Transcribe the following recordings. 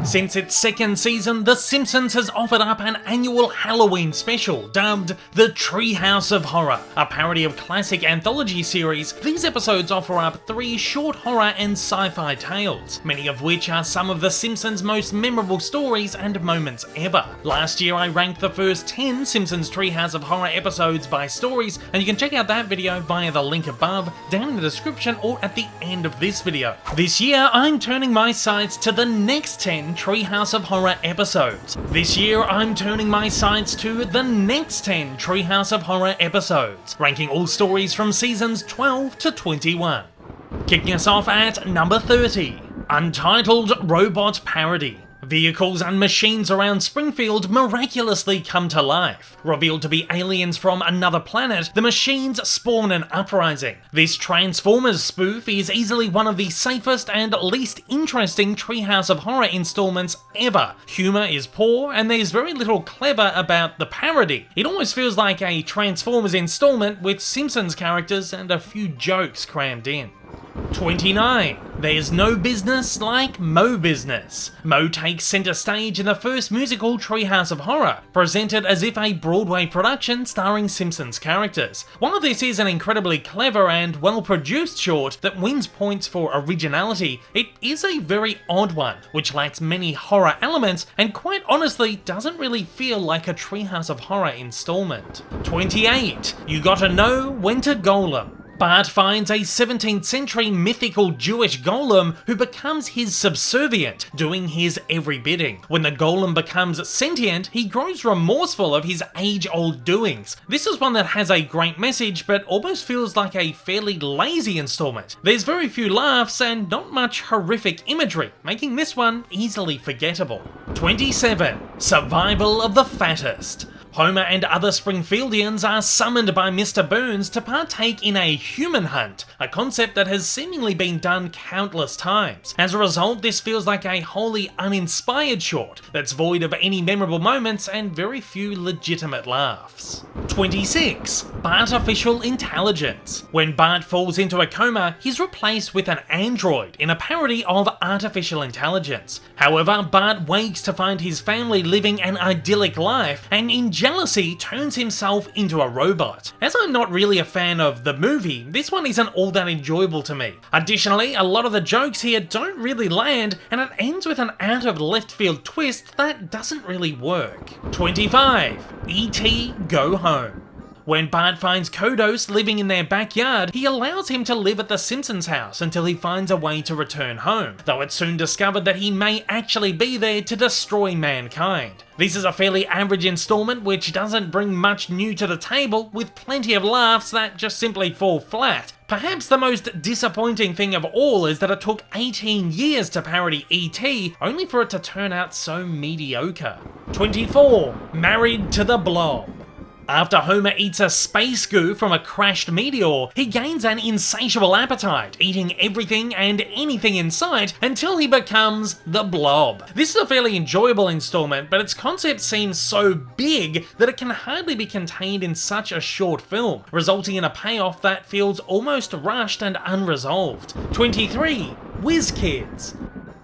Since its second season, The Simpsons has offered up an annual Halloween special dubbed The Treehouse of Horror. A parody of classic anthology series, these episodes offer up 3 short horror and sci-fi tales, many of which are some of The Simpsons' most memorable stories and moments ever. Last year I ranked the first 10 Simpsons Treehouse of Horror episodes by stories, and you can check out that video via the link above, down in the description, or at the end of this video. This year I'm turning my sights to the next 10 Treehouse of Horror episodes. This year I'm turning my sights to the next 10 Treehouse of Horror episodes, ranking all stories from seasons 12 to 21. Kicking us off at number 30, Untitled Robot Parody. Vehicles and machines around Springfield miraculously come to life. Revealed to be aliens from another planet, the machines spawn an uprising. This Transformers spoof is easily one of the safest and least interesting Treehouse of Horror installments ever. Humour is poor, and there's very little clever about the parody. It almost feels like a Transformers installment with Simpsons characters and a few jokes crammed in. 29. There's no business like Mo Business. Mo takes centre stage in the first musical Treehouse of Horror, presented as if a Broadway production starring Simpsons characters. While this is an incredibly clever and well-produced short that wins points for originality, it is a very odd one, which lacks many horror elements and quite honestly doesn't really feel like a Treehouse of Horror installment. 28. You gotta know when to Golem. Bart finds a 17th century mythical Jewish golem who becomes his subservient, doing his every bidding. When the golem becomes sentient, he grows remorseful of his age-old doings. This is one that has a great message, but almost feels like a fairly lazy installment. There's very few laughs and not much horrific imagery, making this one easily forgettable. 27. Survival of the Fattest. Homer and other Springfieldians are summoned by Mr. Burns to partake in a human hunt, a concept that has seemingly been done countless times. As a result, this feels like a wholly uninspired short that's void of any memorable moments and very few legitimate laughs. 26. Bartificial Intelligence. When Bart falls into a coma, he's replaced with an android in a parody of artificial intelligence. However, Bart wakes to find his family living an idyllic life, and in jealousy turns himself into a robot. As I'm not really a fan of the movie, this one isn't all that enjoyable to me. Additionally, a lot of the jokes here don't really land, and it ends with an out of left field twist that doesn't really work. 25. E.T. Go Home. When Bart finds Kodos living in their backyard, he allows him to live at the Simpsons house until he finds a way to return home, though it's soon discovered that he may actually be there to destroy mankind. This is a fairly average installment which doesn't bring much new to the table, with plenty of laughs that just simply fall flat. Perhaps the most disappointing thing of all is that it took 18 years to parody E.T., only for it to turn out so mediocre. 24. Married to the Blob. After Homer eats a space goo from a crashed meteor, he gains an insatiable appetite, eating everything and anything in sight until he becomes the Blob. This is a fairly enjoyable installment, but its concept seems so big that it can hardly be contained in such a short film, resulting in a payoff that feels almost rushed and unresolved. 23. Wiz Kids.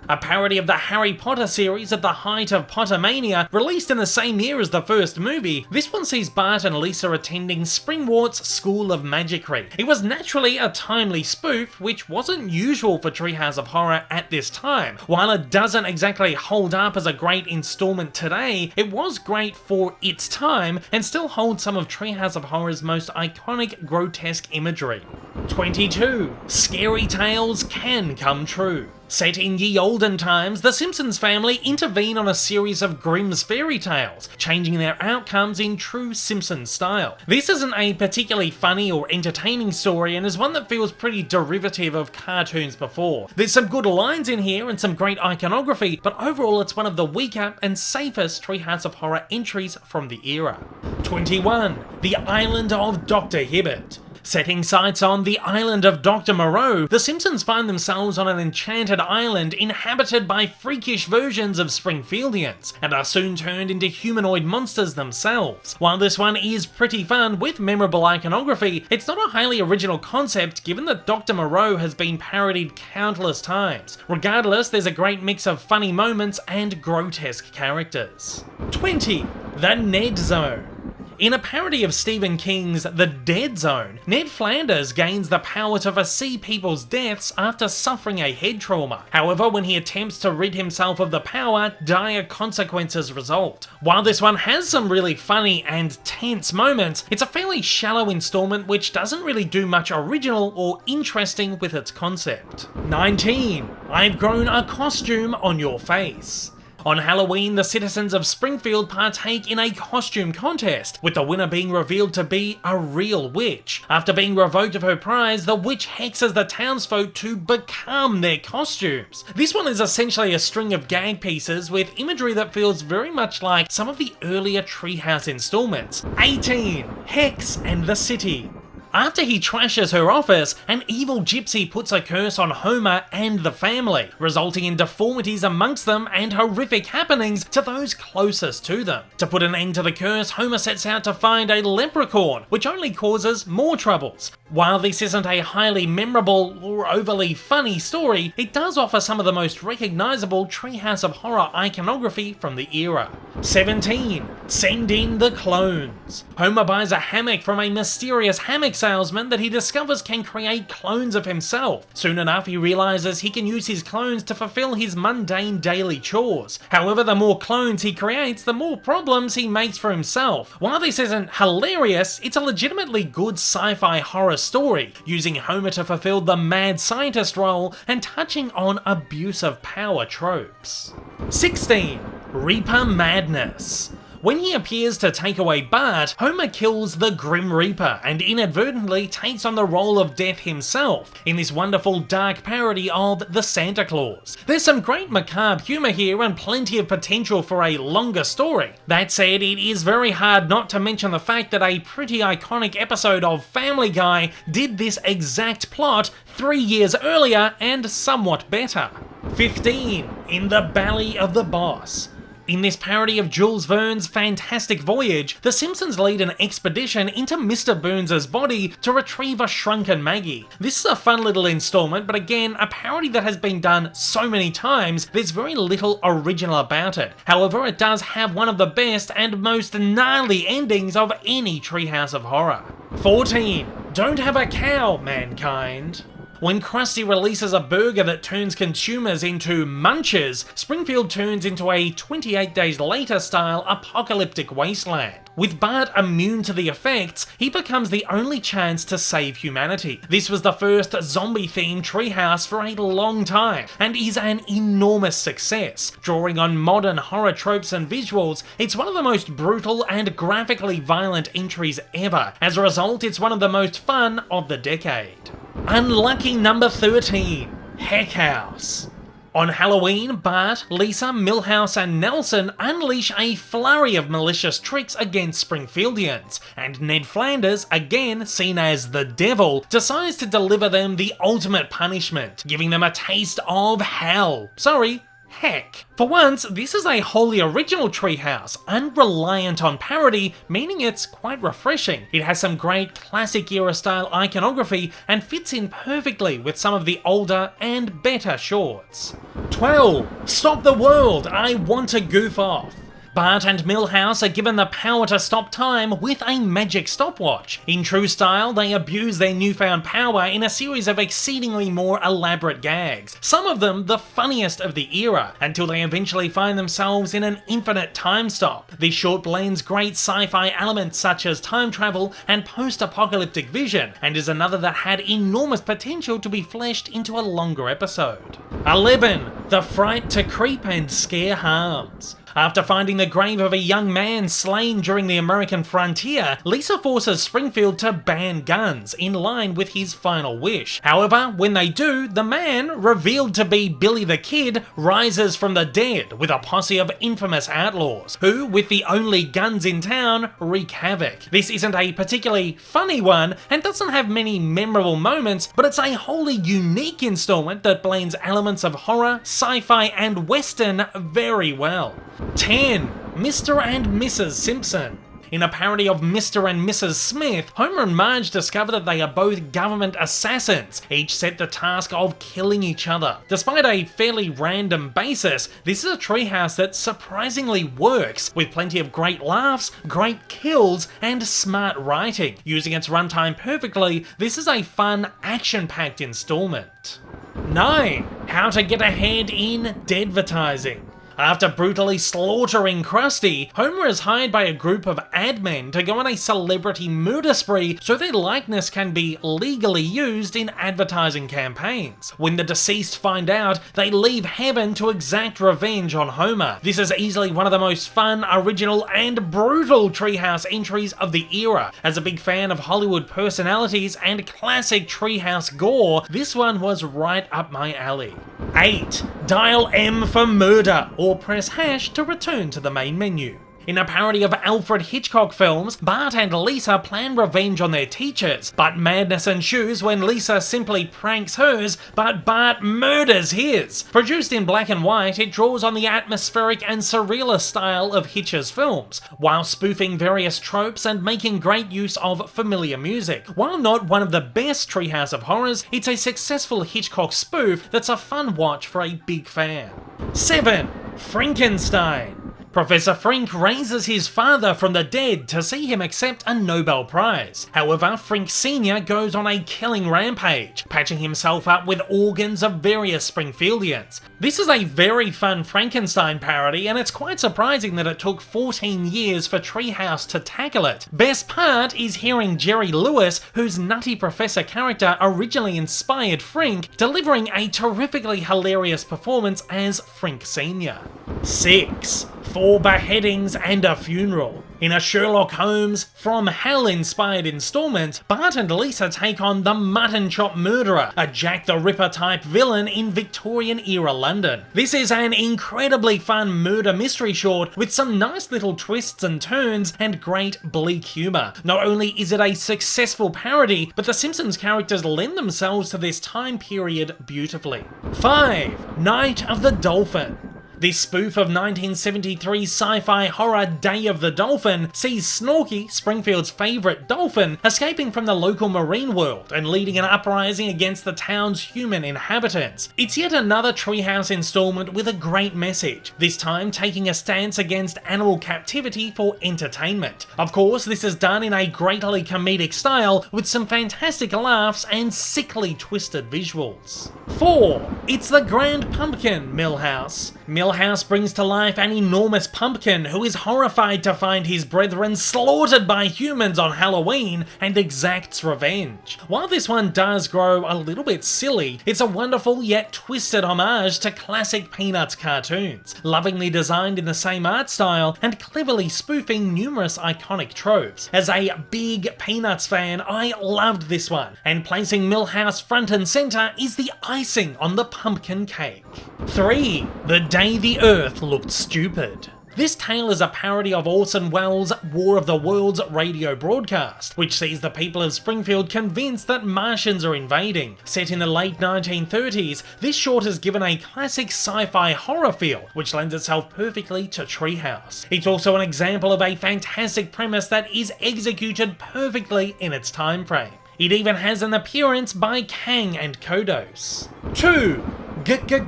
A parody of the Harry Potter series at the height of Pottermania, released in the same year as the first movie, this one sees Bart and Lisa attending Springwart's School of Magicry. It was naturally a timely spoof, which wasn't usual for Treehouse of Horror at this time. While it doesn't exactly hold up as a great installment today, it was great for its time and still holds some of Treehouse of Horror's most iconic grotesque imagery. 22. Scary Tales Can Come True. Set in ye olden times, the Simpsons family intervene on a series of Grimm's fairy tales, changing their outcomes in true Simpsons style. This isn't a particularly funny or entertaining story and is one that feels pretty derivative of cartoons before. There's some good lines in here and some great iconography, but overall it's one of the weaker and safest Treehouse of Horror entries from the era. 21. The Island of Dr. Hibbert. Setting sights on the island of Dr. Moreau, the Simpsons find themselves on an enchanted island inhabited by freakish versions of Springfieldians, and are soon turned into humanoid monsters themselves. While this one is pretty fun with memorable iconography, it's not a highly original concept given that Dr. Moreau has been parodied countless times. Regardless, there's a great mix of funny moments and grotesque characters. 20. The Ned Zone. In a parody of Stephen King's The Dead Zone, Ned Flanders gains the power to foresee people's deaths after suffering a head trauma. However, when he attempts to rid himself of the power, dire consequences result. While this one has some really funny and tense moments, it's a fairly shallow installment which doesn't really do much original or interesting with its concept. 19. I've grown a costume on your face. On Halloween, the citizens of Springfield partake in a costume contest, with the winner being revealed to be a real witch. After being revoked of her prize, the witch hexes the townsfolk to become their costumes. This one is essentially a string of gag pieces with imagery that feels very much like some of the earlier Treehouse installments. 18. Hex and the City. After he trashes her office, an evil gypsy puts a curse on Homer and the family, resulting in deformities amongst them and horrific happenings to those closest to them. To put an end to the curse, Homer sets out to find a leprechaun, which only causes more troubles. While this isn't a highly memorable or overly funny story, it does offer some of the most recognisable Treehouse of Horror iconography from the era. 17. Send in the clones. Homer buys a hammock from a mysterious hammock salesman that he discovers can create clones of himself. Soon enough, he realizes he can use his clones to fulfill his mundane daily chores. However, the more clones he creates, the more problems he makes for himself. While this isn't hilarious, it's a legitimately good sci-fi horror story, using Homer to fulfill the mad scientist role and touching on abuse of power tropes. 16. Reaper Madness. When he appears to take away Bart, Homer kills the Grim Reaper and inadvertently takes on the role of Death himself in this wonderful dark parody of the Santa Claus. There's some great macabre humour here and plenty of potential for a longer story. That said, it is very hard not to mention the fact that a pretty iconic episode of Family Guy did this exact plot 3 years earlier and somewhat better. 15. In the Belly of the Boss. In this parody of Jules Verne's Fantastic Voyage, the Simpsons lead an expedition into Mr. Burns' body to retrieve a shrunken Maggie. This is a fun little installment, but again, a parody that has been done so many times, there's very little original about it. However, it does have one of the best and most gnarly endings of any Treehouse of Horror. 14. Don't have a cow, mankind. When Krusty releases a burger that turns consumers into munchers, Springfield turns into a 28 Days Later style apocalyptic wasteland. With Bart immune to the effects, he becomes the only chance to save humanity. This was the first zombie-themed treehouse for a long time, and is an enormous success. Drawing on modern horror tropes and visuals, it's one of the most brutal and graphically violent entries ever. As a result, it's one of the most fun of the decade. Unlucky number 13, Heck House. On Halloween, Bart, Lisa, MiLHOUSE and Nelson unleash a flurry of malicious tricks against Springfieldians, and Ned Flanders, again seen as the devil, decides to deliver them the ultimate punishment, giving them a taste of hell. Sorry, heck. For once, this is a wholly original Treehouse, unreliant on parody, meaning it's quite refreshing. It has some great classic era style iconography and fits in perfectly with some of the older and better shorts. 12. Stop the world, I want to goof off. Bart and MiLHOUSE are given the power to stop time with a magic stopwatch. In true style, they abuse their newfound power in a series of exceedingly more elaborate gags, some of them the funniest of the era, until they eventually find themselves in an infinite time stop. This short blends great sci-fi elements such as time travel and post-apocalyptic vision, and is another that had enormous potential to be fleshed into a longer episode. 11. The Fright to creep and scare harms. After finding the grave of a young man slain during the American frontier, Lisa forces Springfield to ban guns, in line with his final wish. However, when they do, the man, revealed to be Billy the Kid, rises from the dead with a posse of infamous outlaws, who, with the only guns in town, wreak havoc. This isn't a particularly funny one, and doesn't have many memorable moments, but it's a wholly unique installment that blends elements of horror, sci-fi, and western very well. 10. Mr. and Mrs. Simpson. In a parody of Mr. and Mrs. Smith, Homer and Marge discover that they are both government assassins, each set the task of killing each other. Despite a fairly random basis, this is a treehouse that surprisingly works, with plenty of great laughs, great kills, and smart writing. Using its runtime perfectly, this is a fun, action-packed installment. 9. How to get ahead in Deadvertising. After brutally slaughtering Krusty, Homer is hired by a group of ad men to go on a celebrity murder spree so their likeness can be legally used in advertising campaigns. When the deceased find out, they leave heaven to exact revenge on Homer. This is easily one of the most fun, original, and brutal Treehouse entries of the era. As a big fan of Hollywood personalities and classic Treehouse gore, this one was right up my alley. 8. Dial M for murder, or press hash to return to the main menu. In a parody of Alfred Hitchcock films, Bart and Lisa plan revenge on their teachers, but madness ensues when Lisa simply pranks hers, but Bart murders his. Produced in black and white, it draws on the atmospheric and surrealist style of Hitch's films, while spoofing various tropes and making great use of familiar music. While not one of the best Treehouse of Horrors, it's a successful Hitchcock spoof that's a fun watch for a big fan. 7. Frinkenstein. Professor Frink raises his father from the dead to see him accept a Nobel Prize. However, Frink Sr. goes on a killing rampage, patching himself up with organs of various Springfieldians. This is a very fun Frankenstein parody, and it's quite surprising that it took 14 years for Treehouse to tackle it. Best part is hearing Jerry Lewis, whose nutty professor character originally inspired Frink, delivering a terrifically hilarious performance as Frink Sr. 6. 4 beheadings and a funeral. In a Sherlock Holmes From Hell inspired installment, Bart and Lisa take on the Mutton Chop Murderer, a Jack the Ripper type villain in Victorian era London. This is an incredibly fun murder mystery short with some nice little twists and turns and great bleak humour. Not only is it a successful parody, but the Simpsons characters lend themselves to this time period beautifully. 5. Night of the Dolphin. This spoof of 1973's sci-fi horror Day of the Dolphin sees Snorky, Springfield's favourite dolphin, escaping from the local marine world and leading an uprising against the town's human inhabitants. It's yet another Treehouse installment with a great message, this time taking a stance against animal captivity for entertainment. Of course, this is done in a greatly comedic style with some fantastic laughs and sickly twisted visuals. 4. It's the Grand Pumpkin, MiLHOUSE. MiLHOUSE brings to life an enormous pumpkin who is horrified to find his brethren slaughtered by humans on Halloween and exacts revenge. While this one does grow a little bit silly, it's a wonderful yet twisted homage to classic Peanuts cartoons, lovingly designed in the same art style and cleverly spoofing numerous iconic tropes. As a big Peanuts fan, I loved this one, and placing MiLHOUSE front and center is the icing on the pumpkin cake. 3. The Day the Earth Looked Stupid. This tale is a parody of Orson Welles' War of the Worlds radio broadcast, which sees the people of Springfield convinced that Martians are invading. Set in the late 1930s, this short is given a classic sci-fi horror feel, which lends itself perfectly to Treehouse. It's also an example of a fantastic premise that is executed perfectly in its time frame. It even has an appearance by Kang and Kodos. 2.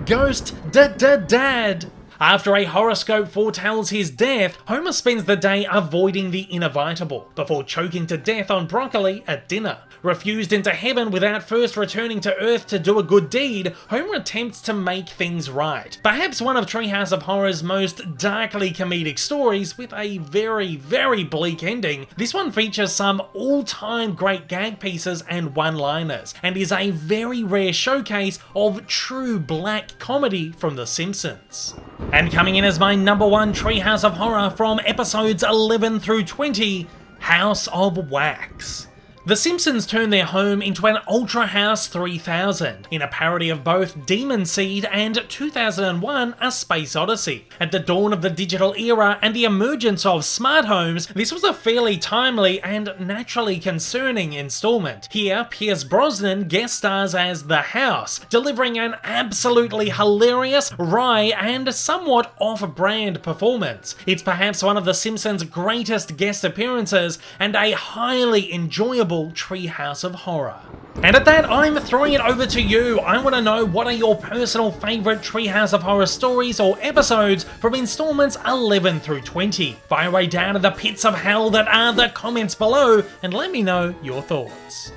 Ghost Dad. After a horoscope foretells his death, Homer spends the day avoiding the inevitable, before choking to death on broccoli at dinner. Refused into heaven without first returning to Earth to do a good deed, Homer attempts to make things right. Perhaps one of Treehouse of Horror's most darkly comedic stories, with a very, very bleak ending, this one features some all-time great gag pieces and one-liners, and is a very rare showcase of true black comedy from The Simpsons. And coming in as my number one Treehouse of Horror from episodes 11 through 20, House of Wax. The Simpsons turn their home into an Ultra House 3000, in a parody of both Demon Seed and 2001 A Space Odyssey. At the dawn of the digital era and the emergence of smart homes, this was a fairly timely and naturally concerning installment. Here, Pierce Brosnan guest stars as the House, delivering an absolutely hilarious, wry, and somewhat off-brand performance. It's perhaps one of The Simpsons' greatest guest appearances, and a highly enjoyable Treehouse of Horror. And at that, I'm throwing it over to you. I want to know, what are your personal favourite Treehouse of Horror stories or episodes from installments 11 through 20? Fire away down to the pits of hell that are the comments below, and let me know your thoughts.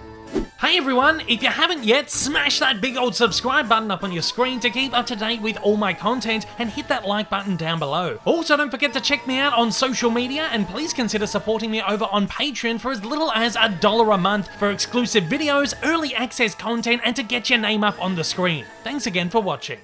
Hey everyone, if you haven't yet, smash that big old subscribe button up on your screen to keep up to date with all my content, and hit that like button down below. Also, don't forget to check me out on social media, and please consider supporting me over on Patreon for as little as $1 a month for exclusive videos, early access content, and to get your name up on the screen. Thanks again for watching.